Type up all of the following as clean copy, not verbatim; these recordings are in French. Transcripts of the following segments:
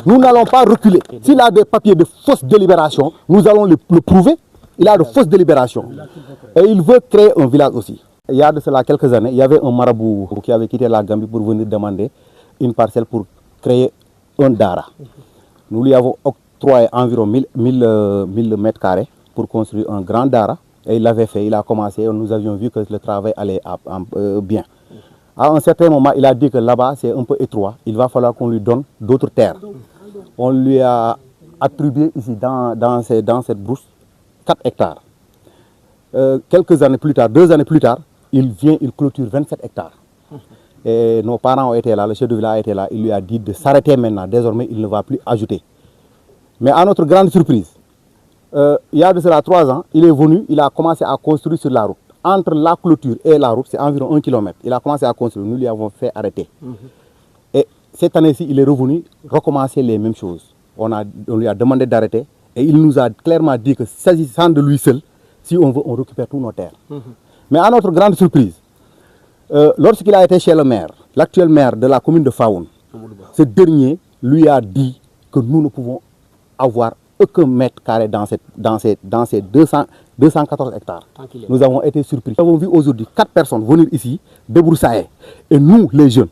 Nous n'allons pas reculer. S'il a des papiers de fausse délibération, nous allons le prouver. Il a de fausses délibérations. Et il veut créer un village aussi. Il y a de cela quelques années, il y avait un marabout qui avait quitté la Gambie pour venir demander une parcelle pour créer un dara. Nous lui avons octroyé environ 1000 mètres carrés pour construire un grand dara. Et il l'avait fait, il a commencé, nous avions vu que le travail allait bien. À un certain moment, il a dit que là-bas, c'est un peu étroit. Il va falloir qu'on lui donne d'autres terres. On lui a attribué ici, dans cette brousse, 4 hectares. Quelques années plus tard, 2 années plus tard, il clôture 27 hectares. Et nos parents ont été là, le chef de village a été là. Il lui a dit de s'arrêter maintenant. Désormais, il ne va plus ajouter. Mais à notre grande surprise, il y a de cela 3 ans, il est venu, il a commencé à construire sur la route. Entre la clôture et la route, c'est environ 1 km. Il a commencé à construire, nous lui avons fait arrêter. Et cette année-ci, il est revenu recommencer les mêmes choses. On lui a demandé d'arrêter et il nous a clairement dit que s'agissant de lui seul, si on veut, on récupère tous nos terres. Mais à notre grande surprise, lorsqu'il a été chez le maire, l'actuel maire de la commune de Faoun, ce dernier lui a dit que nous ne pouvons avoir aucun mètre carré dans ces 214 hectares. Nous avons été surpris. Nous avons vu aujourd'hui 4 personnes venir ici, débroussailler. Et nous, les jeunes,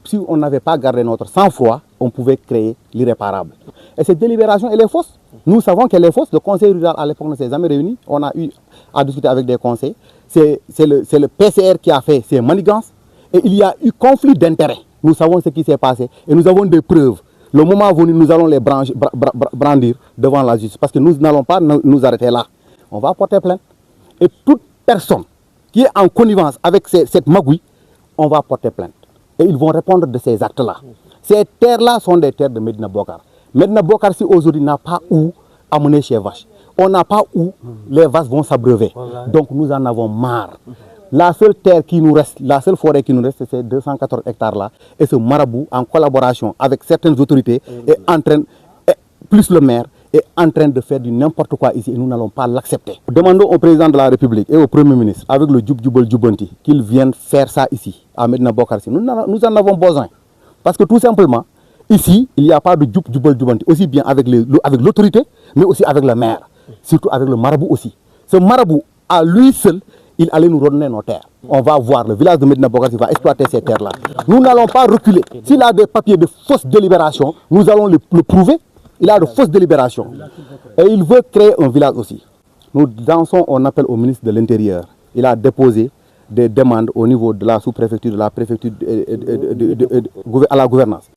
si on n'avait pas gardé notre sang-froid, on pouvait créer l'irréparable. Et cette délibération, elle est fausse. Nous savons qu'elle est fausse. Le conseil rural, à l'époque, ne s'est jamais réuni. On a eu à discuter avec des conseils. C'est le PCR qui a fait ces manigances. Et il y a eu conflit d'intérêts. Nous savons ce qui s'est passé. Et nous avons des preuves. Le moment venu, nous allons les brandir devant la justice. Parce que nous n'allons pas nous arrêter là. On va porter plainte. Et toute personne qui est en connivence avec cette magouille, on va porter plainte. Et ils vont répondre de ces actes-là. Ces terres-là sont des terres de Medina Bokar. Medina Bokar, si aujourd'hui, n'a pas où amener ses vaches. On n'a pas où les vaches vont s'abreuver. Donc nous en avons marre. La seule terre qui nous reste, la seule forêt qui nous reste, c'est ces 214 hectares-là. Et ce marabout, en collaboration avec certaines autorités, est en train, plus le maire, est en train de faire du n'importe quoi ici et nous n'allons pas l'accepter. Demandons au président de la République et au Premier ministre, avec le Djoub Djoubal Djoubanti, qu'ils viennent faire ça ici, à Medina Bokar. Nous en avons besoin. Parce que tout simplement, ici, il n'y a pas de Djoub Djoubal Djoubanti, aussi bien avec l'autorité, mais aussi avec le maire, surtout avec le marabout aussi. Ce marabout, à lui seul, il allait nous redonner nos terres. On va voir, le village de Medina Bokar va exploiter ces terres-là. Nous n'allons pas reculer. S'il a des papiers de fausse délibération, nous allons le prouver. Il a de fausses délibérations. Et il veut créer un village aussi. Nous lançons un appel au ministre de l'Intérieur. Il a déposé des demandes au niveau de la sous-préfecture, de la préfecture, à la gouvernance.